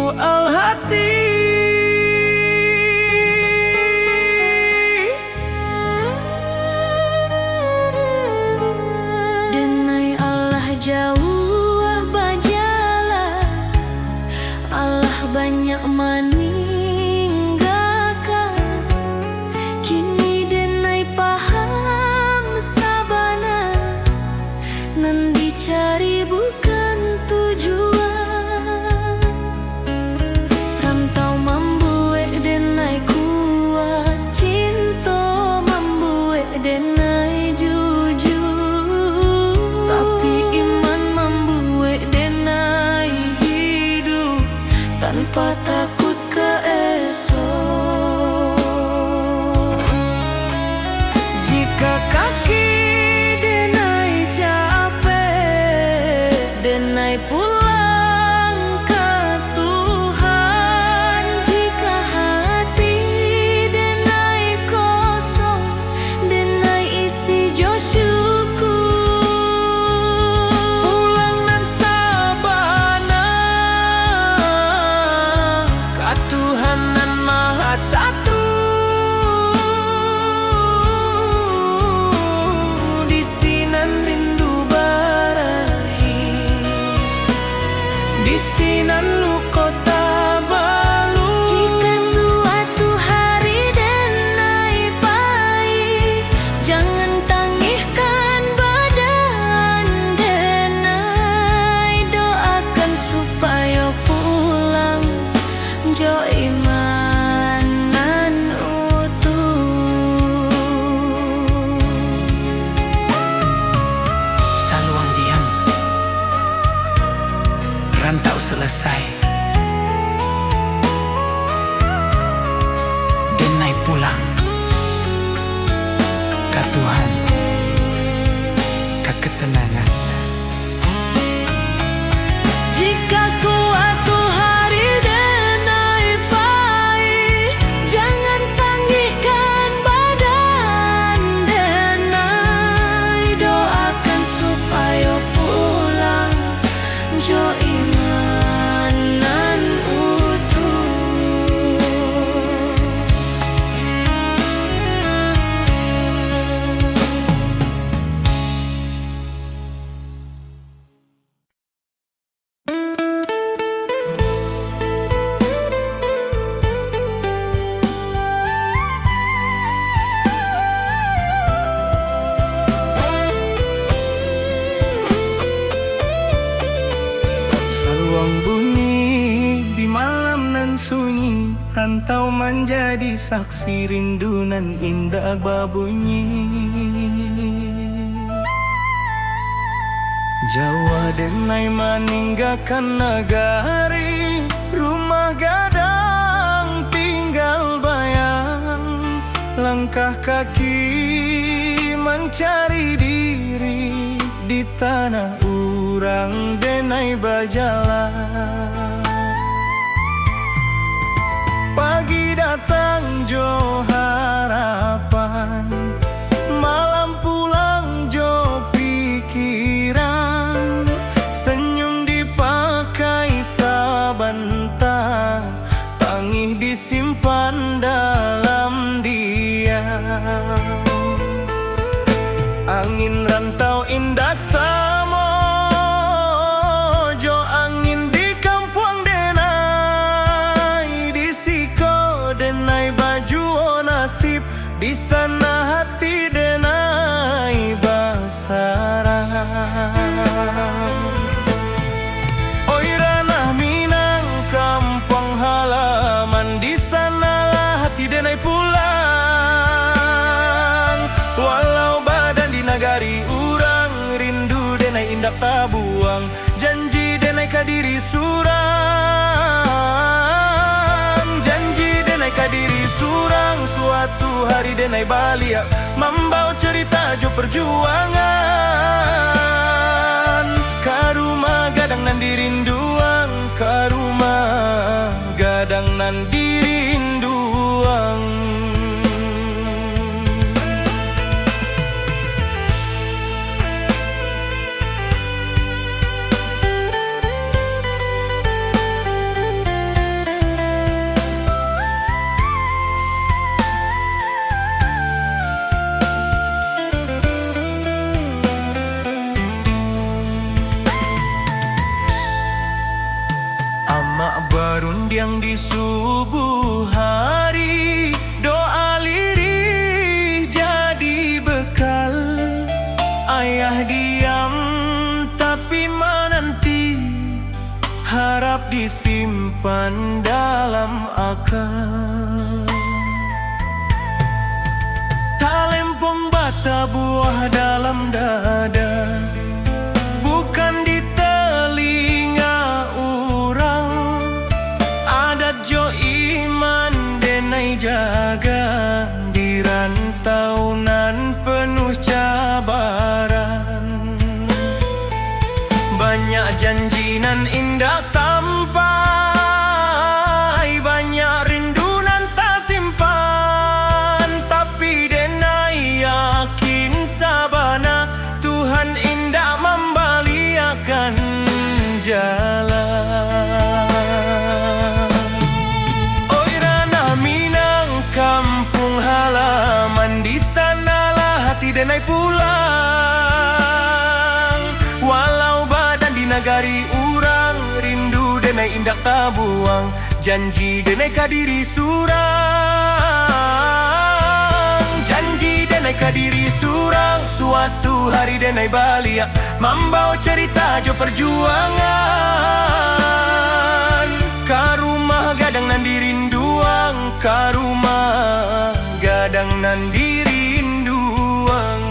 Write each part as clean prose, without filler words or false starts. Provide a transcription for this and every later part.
soal hati. Denai Allah jauh bajalah, Allah banyak meninggalkan. Kini denai paham sabana, nan dicari bukan tujuan. Rantau membuat denai kuat, cinta membuat denai jujur. Tapi iman membuat denai hidup tanpa takut ke esok. Jika kaki denai capek, denai pulang ke Tuhan. Jika hati denai kosong, denai isi jo syukur. Pulang nan sabana ka Tuhan nan Maha Satu. Di sinan rindu barahi, di sinan lu kota balu. Jika suatu hari denai pahit, jangan tangihkan badan denai. Doakan supaya pulang jo iman nan utuh. Saluang diam, rantau selesai, denai pulang ke Tuhan, ke ketenangan. Jika suatu hari denai pahit, jangan tangihkan badan denai. Doakan supaya pulang jo iman nan utuh. Saluang bunyi di malam nan sunyi, rantau menjadi saksi rindu nan indah babunyi. Jawa denai meninggalkan negari, rumah gadang tinggal bayang. Langkah kaki mencari diri di tanah urang denai bajalan. Pagi datang jo harapan, malam pulang jo pikiran. Senyum dipakai sabanta, tangih disimpan dalam diam. Angin rantau indak samo, jo angin di kampung denai. Di siko denai baju o nasib, di sana hati denai basarang. Oi ranah Minang kampung halaman, di sanalah hati denai pulang. Walau badan di nagari urang, rindu denai indak tabuang. Janji denai kadiri surang, janji denai kadiri surang. Suatu hari denai balia, membawa cerita jo perjuangan. Ka rumah gadang nan dirinduang, ka rumah gadang nan dirinduang. mak berundiang di subuh hari, doa lirih jadi bekal. Ayah diam tapi menanti, harap disimpan dalam akal. Talempong bata buah dalam dada, bukan di telinga orang. Adat jo iman denai jaga, di rantau nan penuh cabaran. Banyak janji nan indah sampai, banyak rindu nan tak simpan. Tapi denai yakin sabana, Tuhan indah membaliakan jalan. Oi ranah Minang, kampung halaman, di sanalah hati denai pulang. Walau badan di nagari urang, rindu denai indak tabuang. Janji denai kadiri surang, janji denai kadiri surang. Suatu hari denai baliak, membawa cerita jo perjuangan. Ka rumah gadang nan dirinduang, ka rumah gadang nan dirinduang.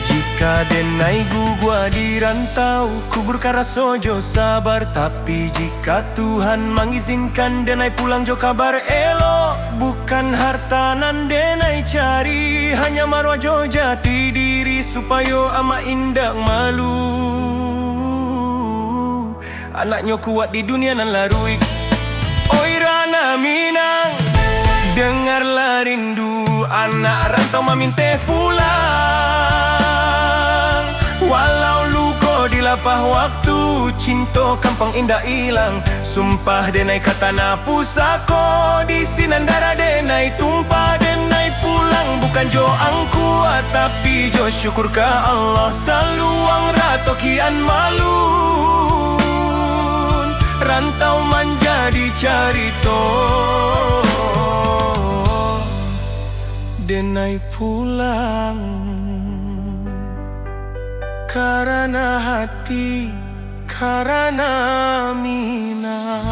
Jika denai gugua di rantau, kubur kara sojo sabar. Tapi jika Tuhan mengizinkan denai pulang jo kabar elo, bukan harta nan denai cari, hanya marwah jo jati diri, supaya ama indak malu. Anaknya kuat di dunia nan larui. Oi ranah Minang, dengarlah rindu anak rantau maminte pulang. Walau luko di lapah waktu, cinta kampung indah hilang. Sumpah denai kata na pusako, di sinandara denai tumpah. Denai pulang bukan jo angkuat, tapi jo syukur ke Allah. Saluang rato kian malun, rantau menjadi carito. Denai pulang karena hati, karena Minang.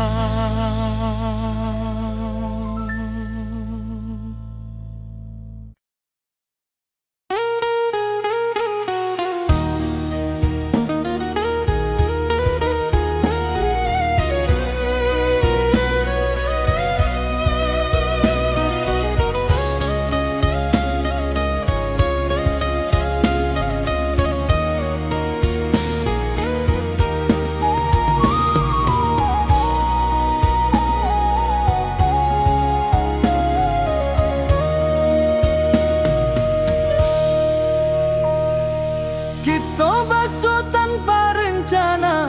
Kita basuh tanpa rencana,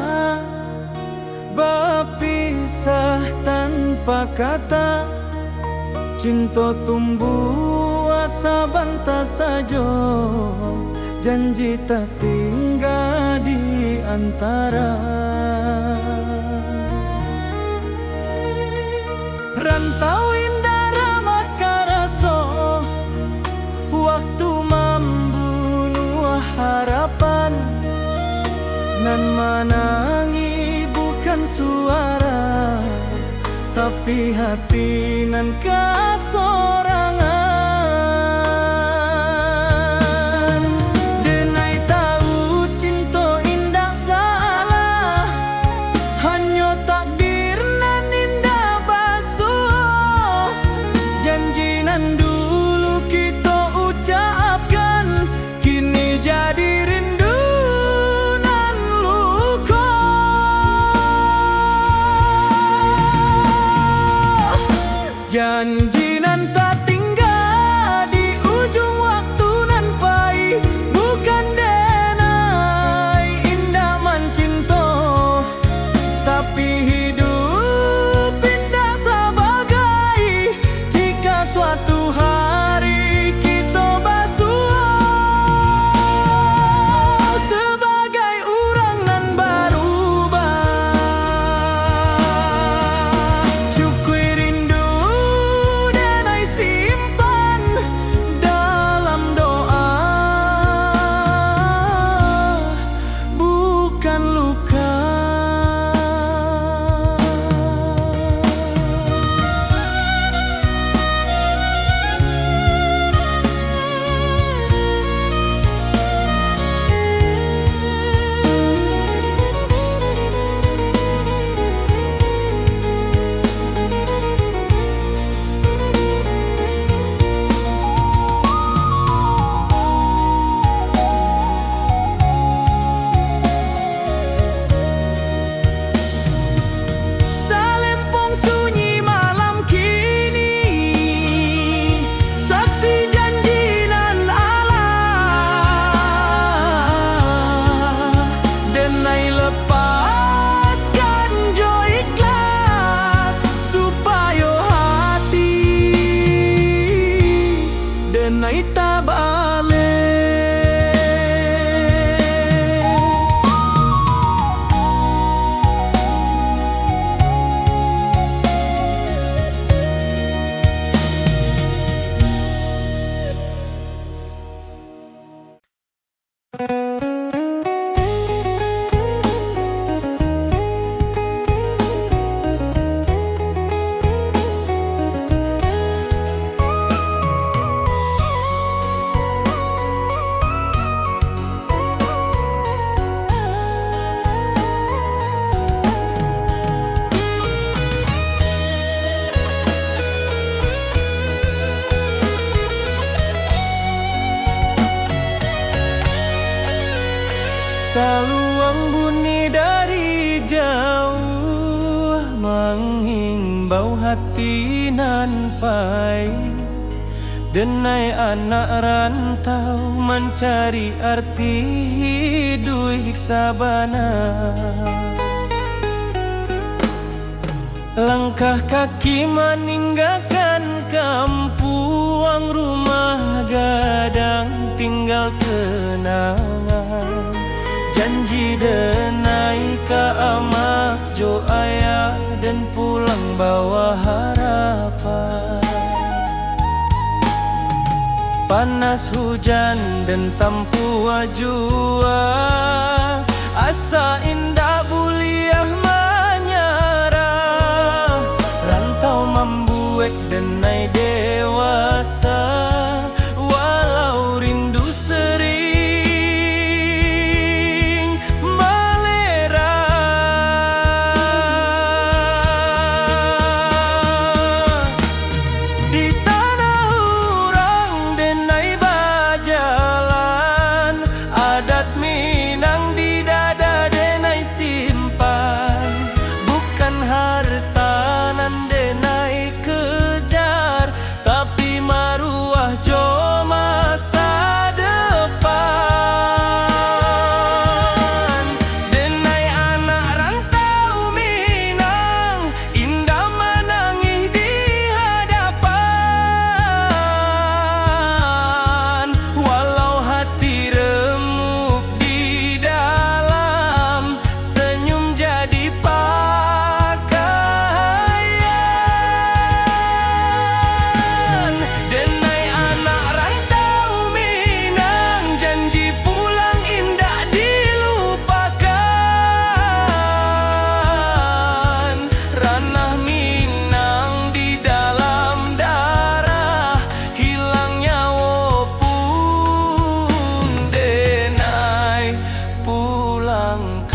berpisah tanpa kata. Cinta tumbuh asa bantah saja, janji tak tinggal di antara. Rantau indah ramah karaso, waktu membunuh harapan. Nan menangi bukan suara, tapi hati nan kasorangan. Denai tahu cinta indah salah, hanya takdir nan indah basuh. Janji nan dulu kita ucapkan, kini jadi rindu nan luka. Janji nan tak tinggal mangimbau hati nan pai. Denai anak rantau mencari arti hidup sabana. Langkah kaki meninggalkan kampung, rumah gadang tinggal kenangan. Janji denai ka amak jo ayah dan pulang bawa harapan. Panas hujan dan tampu jua, asa indah buliah menyerah. Rantau membuat denai dewasa, walau rindu sering melera. Di tanah urang denai bajalan, adat Minang di dada denai simpan. Bukan harta nan denai kejar, tapi maruah jo masa depan. Denai anak rantau Minang, indah menangis di hadapan. Walau hati remuk di dalam, senyum jadi pakaian. Denai anak rantau Minang, janji pulang indah dilupakan. Ranah Minang di dalam darah, hilang nyawa pun denai pulangkan.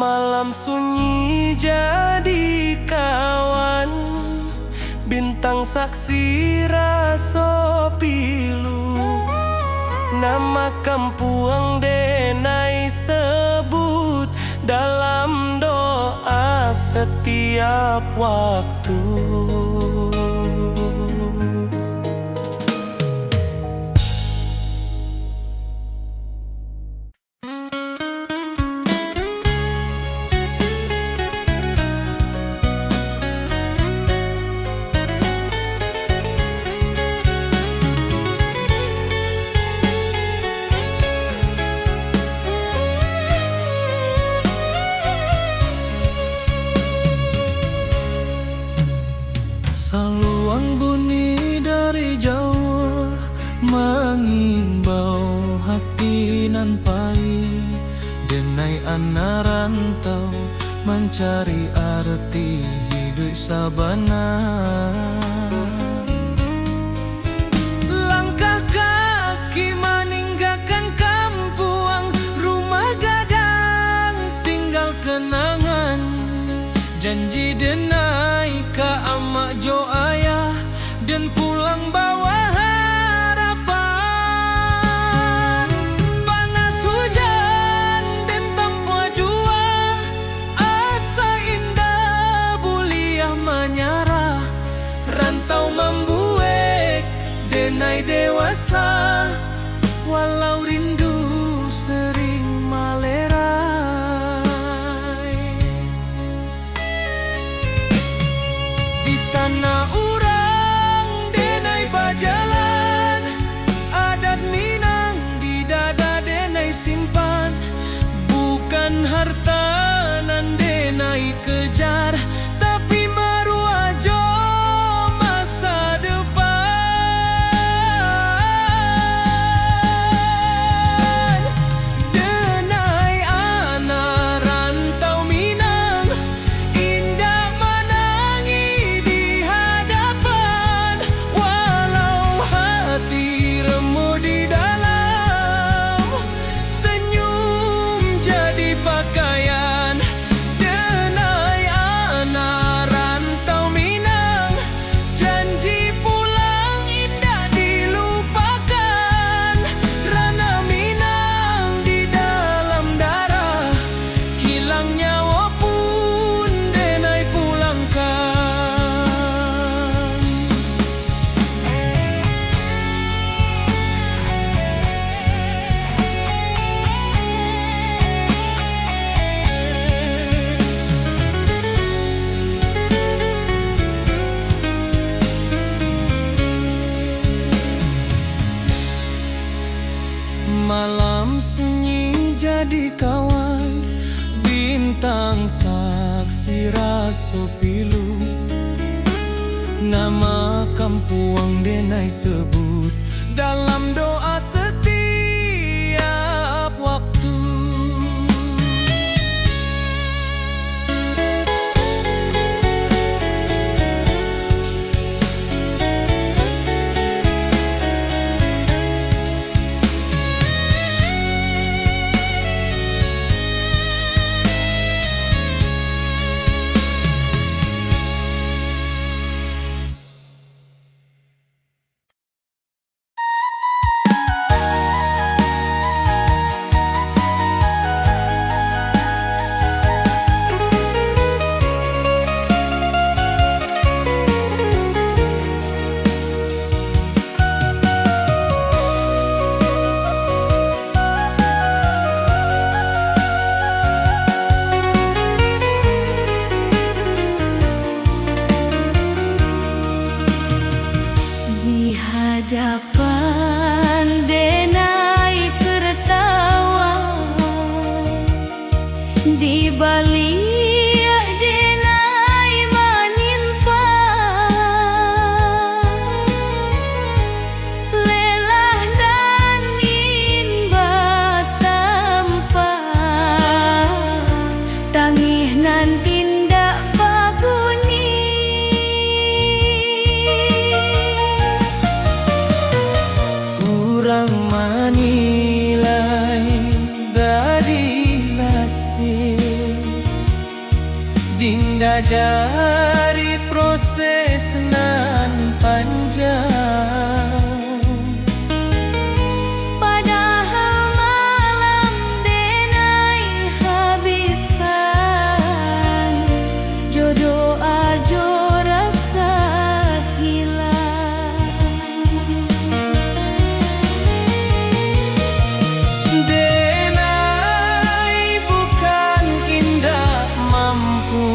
Malam sunyi jadi kawan, bintang saksi raso pilu. Nama kampung denai sebut dalam doa setiap waktu. Saluang bunyi dari jauh mengimbau hati nan pai. Denai anak rantau mencari arti hidup sabana. Langkah kaki meninggalkan kampung, rumah gadang tinggal kenangan. Janji denai ka amak jo ayah dan pulang bawa harapan. Panas hujan dan tanpa jua, asa indah buliah menyerah. Rantau membuat denai dewasa, walau rindu sering melera. Di tanah urang denai bajalan, adat Minang di dada denai simpan. Bukan harta nan denai kejar, tapi maruah jo masa depan. Denai anak rantau Minang, indah menangis di hadapan. Walau hati remuk Malam sunyi jadi kawan, bintang saksi raso pilu. Nama kampuang denai sebut dalam doa setiap waktu. Hadapan denai tertawa, di balik denai menimpa. Lelah dan inba tanpa tangih nan tindak babuni. Kurang menilai dari hasil dinda dari proses nan panjang. Padahal malam denai habiskan, jodoh ajo rasa hilang. Denai bukan indah mampu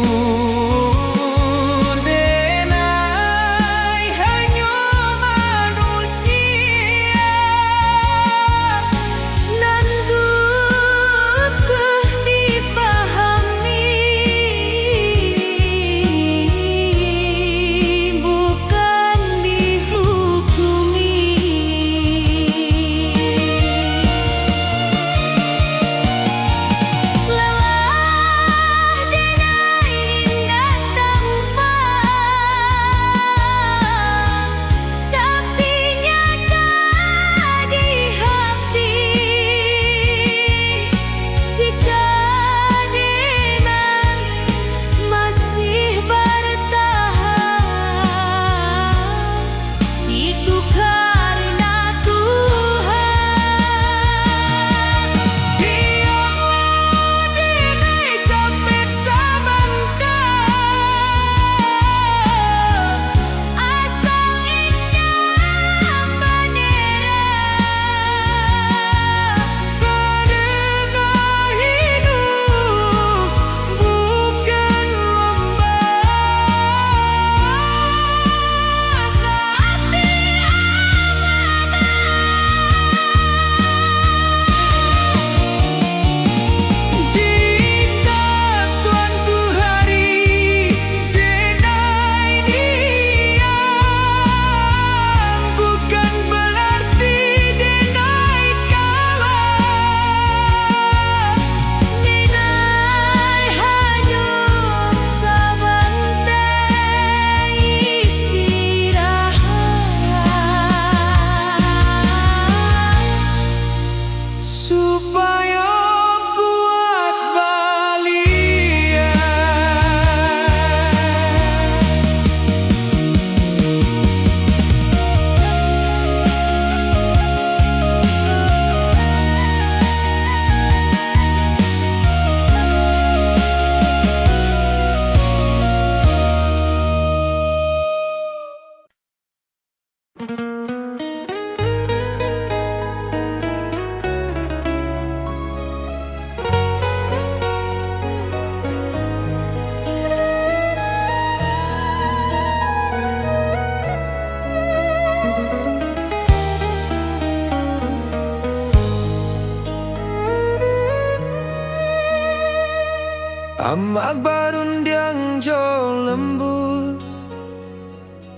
Amak barundiang jo lembut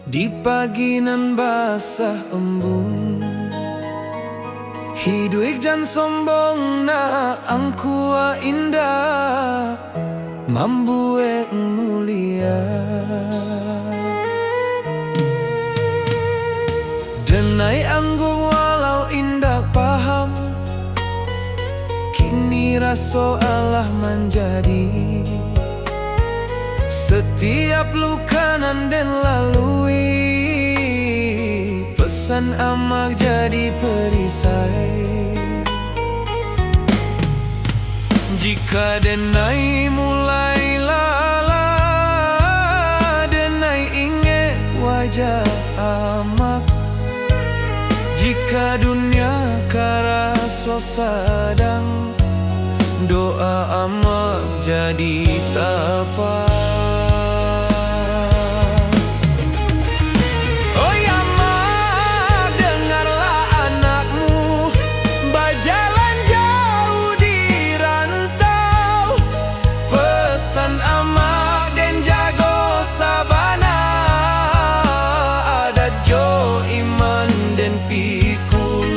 di pagi nan basah embun. Hidup jan sombong na angkua indah mambuek mulia. Denai anggung walau indah paham, kini raso Allah menjadi. Setiap luka nan den lalui, pesan amak jadi perisai. Jika denai mulai lala, denai ingat wajah amak. Jika dunia karaso sadang, doa amak jadi tapak. Oi amak, dengarlah anakmu berjalan jauh di rantau. Pesan amak dan jago sabana, adat jo iman dan pikul.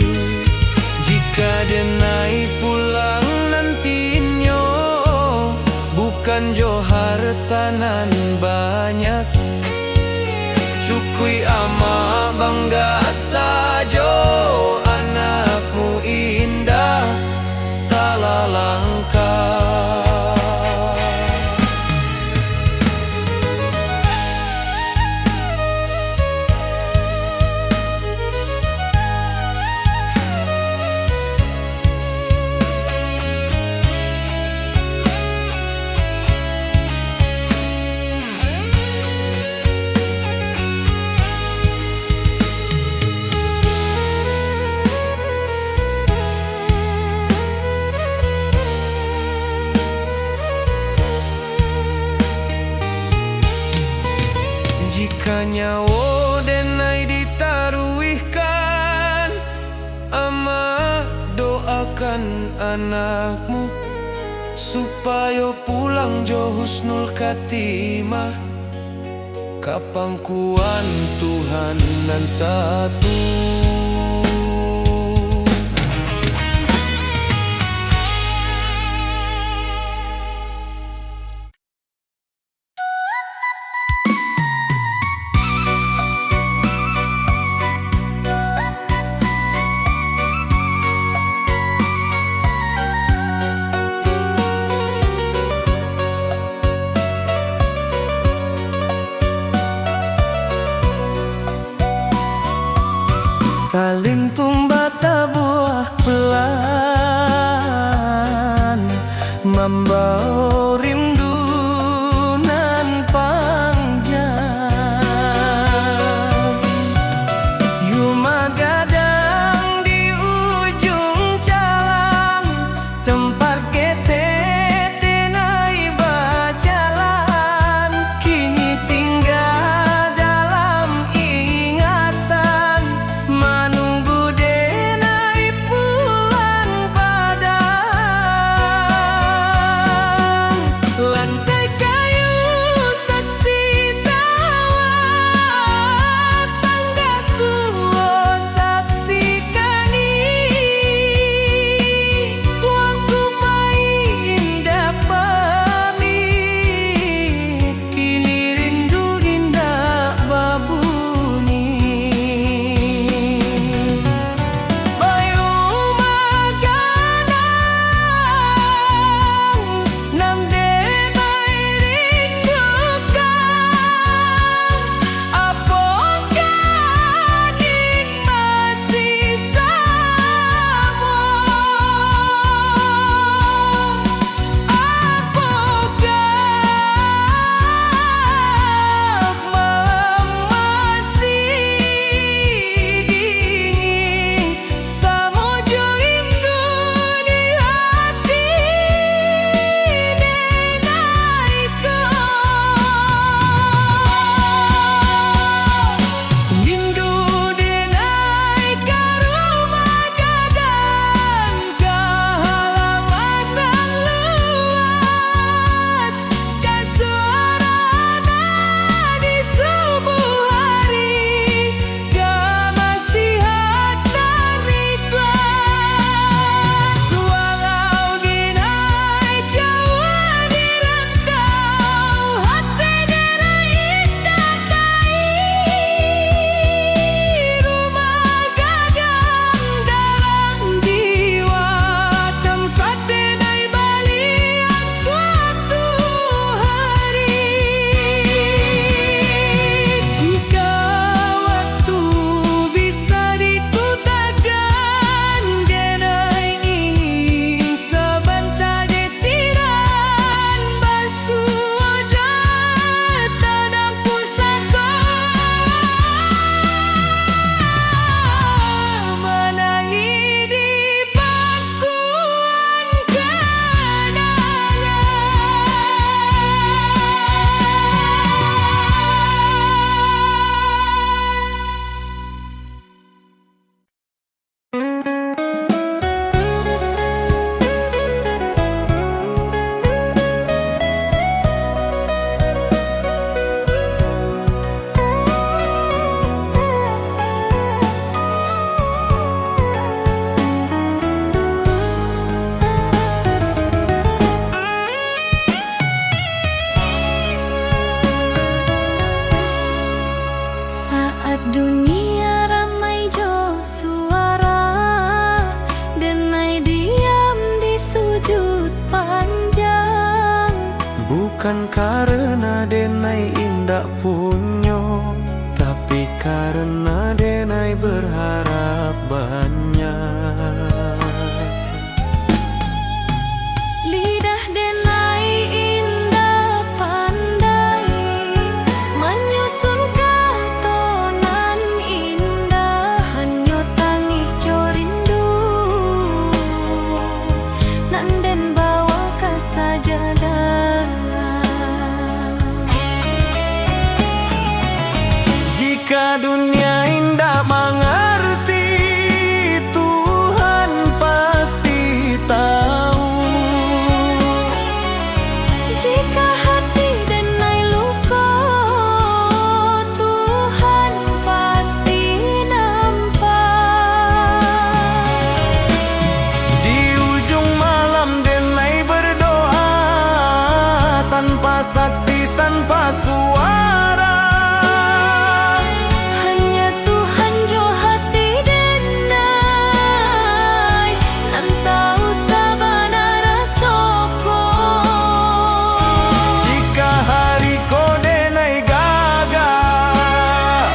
Jika denai pulang nantinya, bukan jo hartanan banyak. Cukui ama bangga sajo, anakmu indah salah langkah. Jika nyawa denai ditaruhkan, amak doakan anakmu supaya pulang jo husnul khatimah. Kapangkuan Tuhan nan satu. Kaling tumbata buah pelan, membawa rindu nan panjang. Yuma gadang di ujung jalan, tempat kita denai berjalan. Kini tinggal dalam ingatan, menunggu denai pulang padang. bukan karena denai indak punyo, tapi karena denai berharap banyak. Lidah denai indah pandai menyusun katonan indah, hanya tangih jorindu nanden bawa ke sajadah. Jika dunia indah mengerti, Tuhan pasti tahu. Jika hati denai luka, Tuhan pasti nampak. Di ujung malam denai berdoa, tanpa saksi, tanpa suara. Hanya Tuhan jo hati denai, nan tahu sabana rasoko. Jika hari ko denai gagal,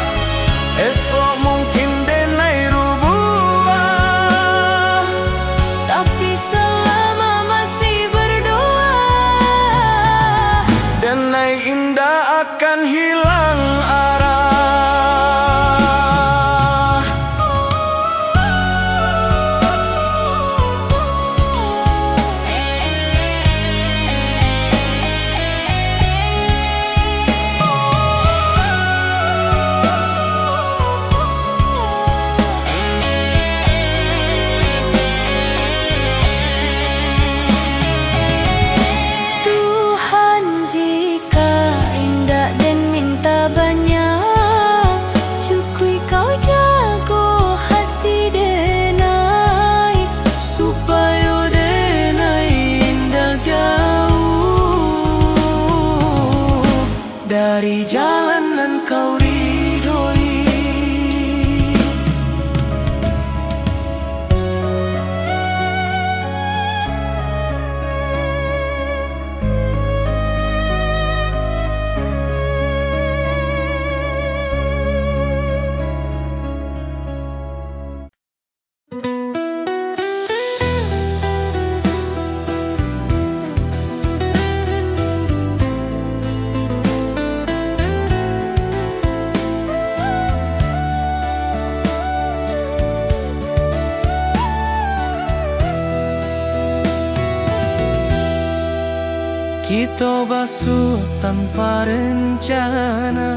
esok mungkin denai rubah. Tapi selama masih berdoa, Denai indah akan hilang arah. Tuhan jika indah dan minta banyak, cukui kau jago hati denai, Supaya denai indah jauh dari jalanan kau ridhoi. Kita basuh tanpa rencana,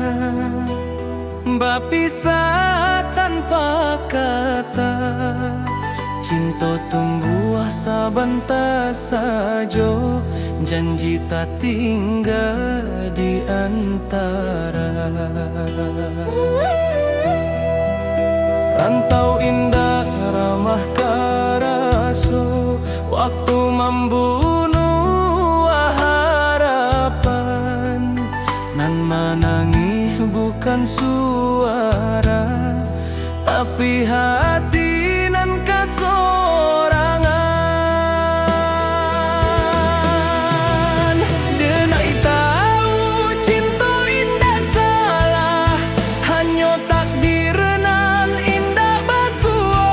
berpisah tanpa kata. Cinta tumbuh sabantar saja, janji tak tinggal di antara. Rantau indah ramah karasu, waktu membunuh harapan. Nan menangis bukan suara, tapi hati nan kasorangan. Denai tahu cinta indah salah, hanya takdir nan indah basua.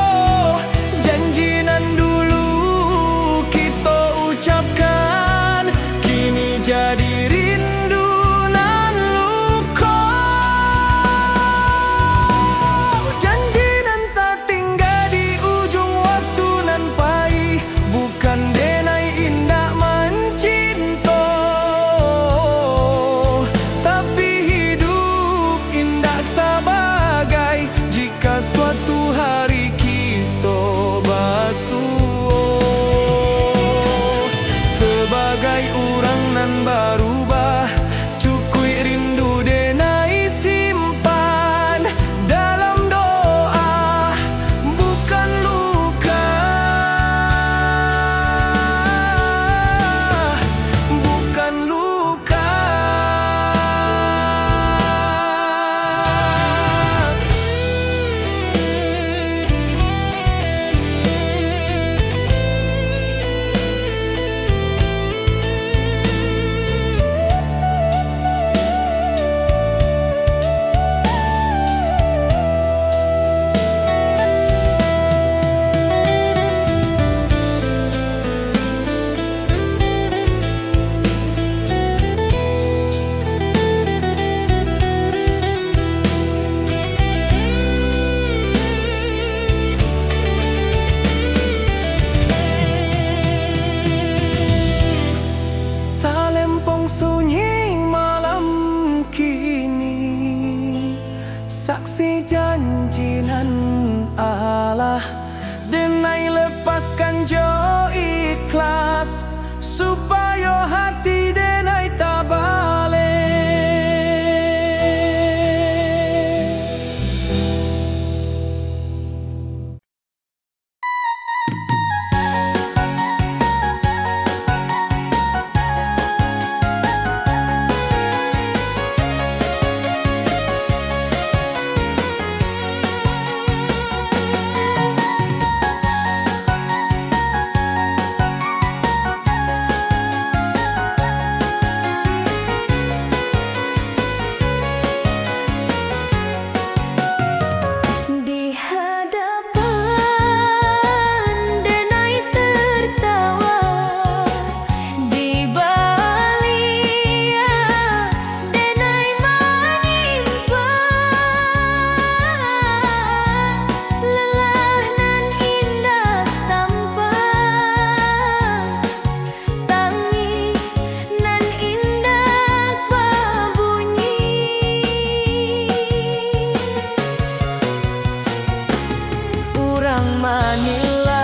menilai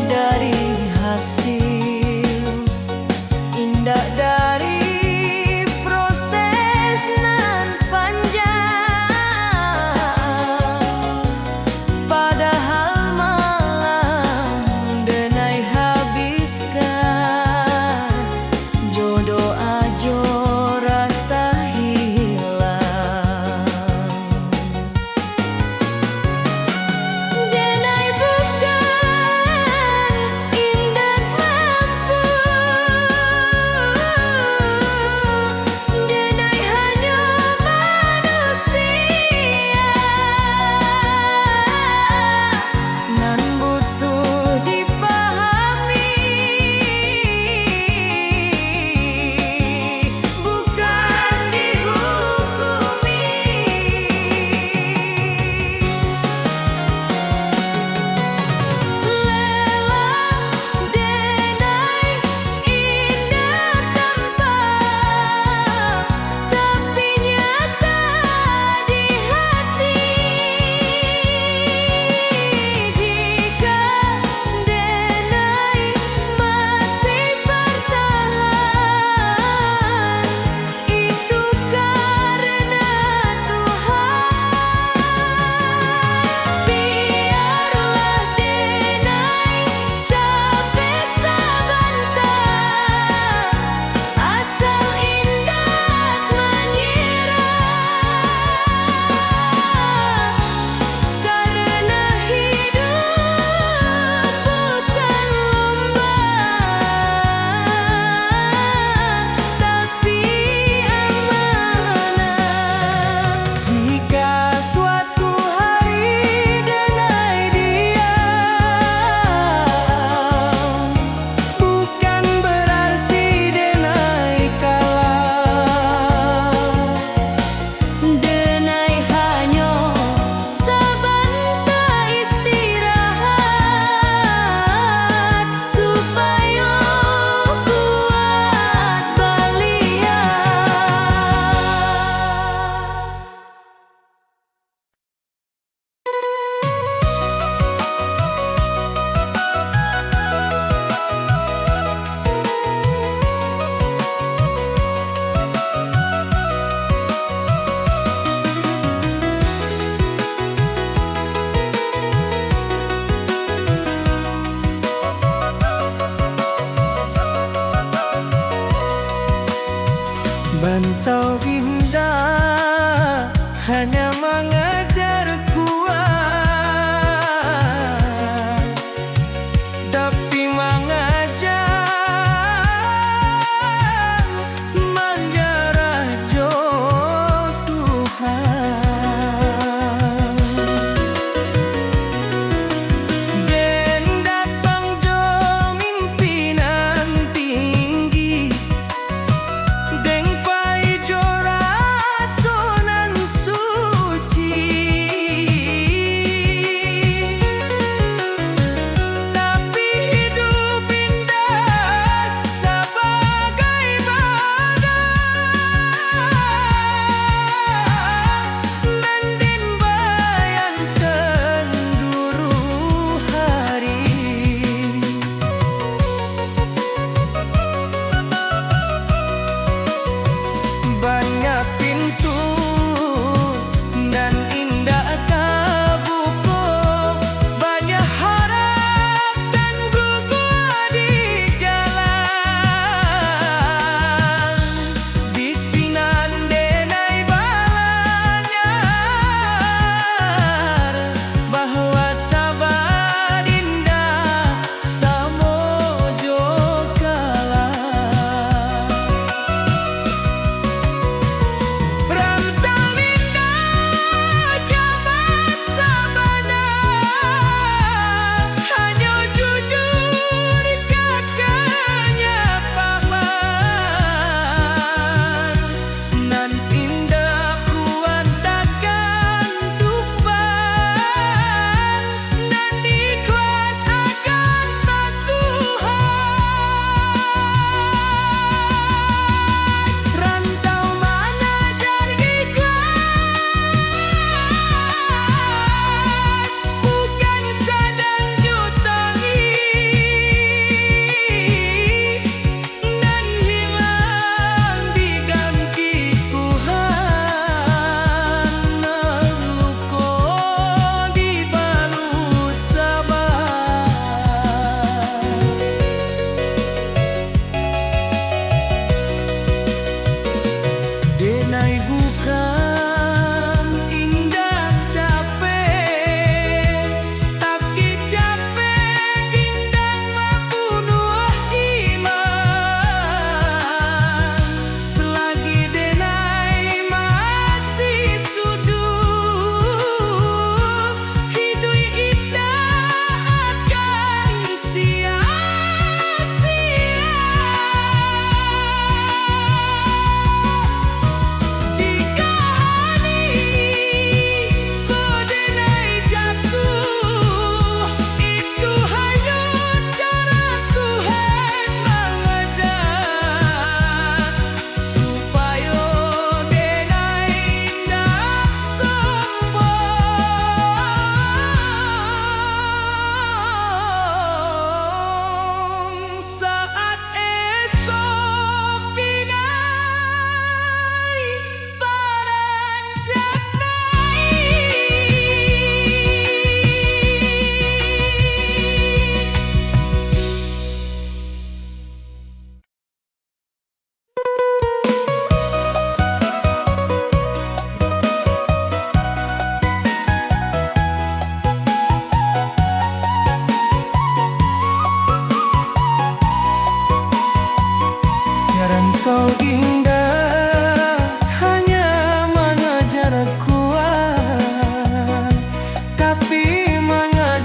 dari hasil, indah dari proses nan panjang. Padahal malam denai habiskan, jodoh ajo rasa hilang. Denai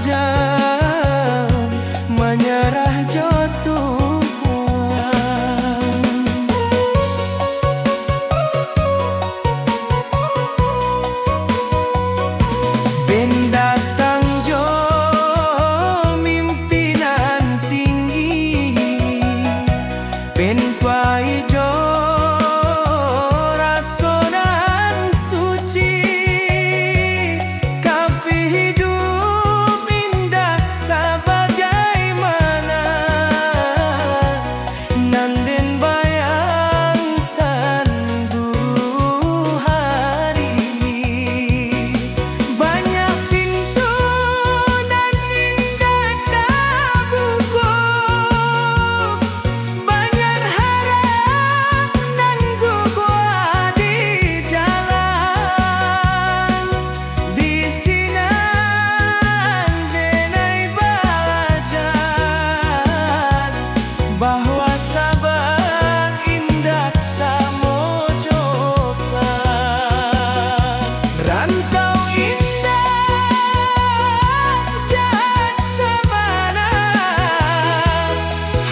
jam menyerah jotuh ben datang jo mimpinan tinggi ben pai jo rasonan suci kapi hidup indah sebagaimana nanden bayangkan dulu hari banyak pintu dan indah terbuka banyak harap dan gugah di jalan di sinan denai balajan bahwa sabar indah samojokan rantau indah jat semana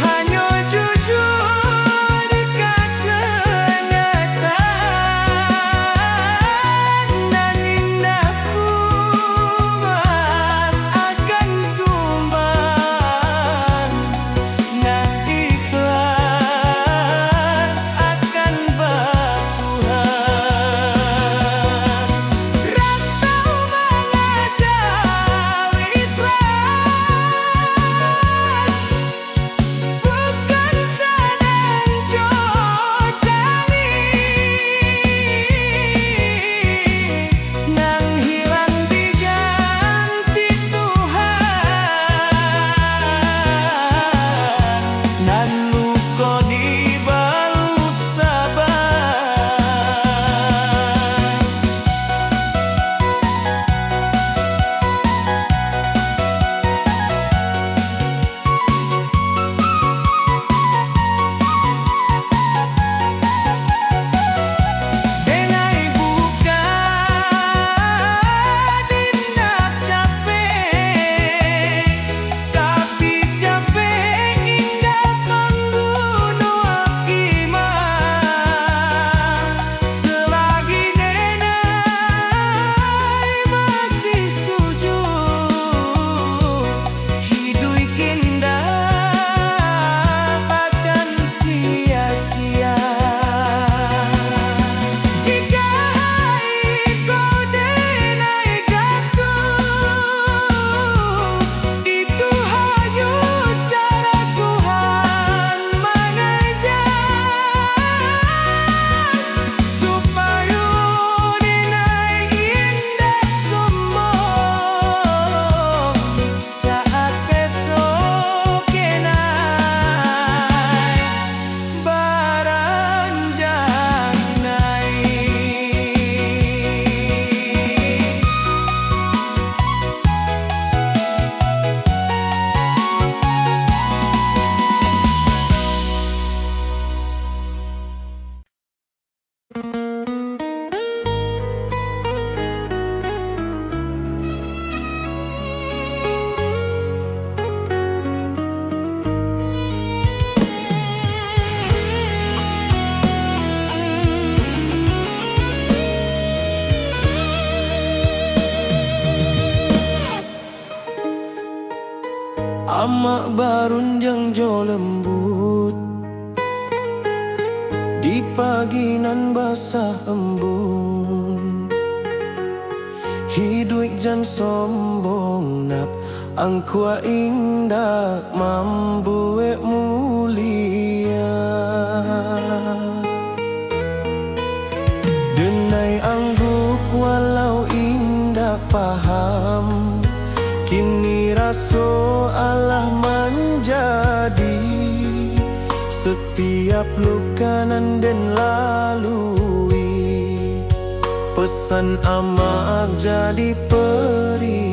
hanya jujur dekat kenyataan dan indah kuat akan tumbang nah ikhlas akan bertuhan rantau mengajau ikhlas bukan sedang jodani nang hilang diganti Tuhan nan luka dibalut sabar denai buka dindak capek tapi capek hingga membunuh iman selagi denai masih sujud hidup indah akan sia-sia jika kau denai gantung itu hanya cara Tuhan mengajar supaya denai indah sombong saat besok kenai beranjak naik amak barunjang jo lembut di pagi nan basah embun hidup jan sombong nak angkua indah mambuek mulia denai angguk walau indah paham kini raso Allah menjadi setiap luka nan den lalui pesan amak jadi peri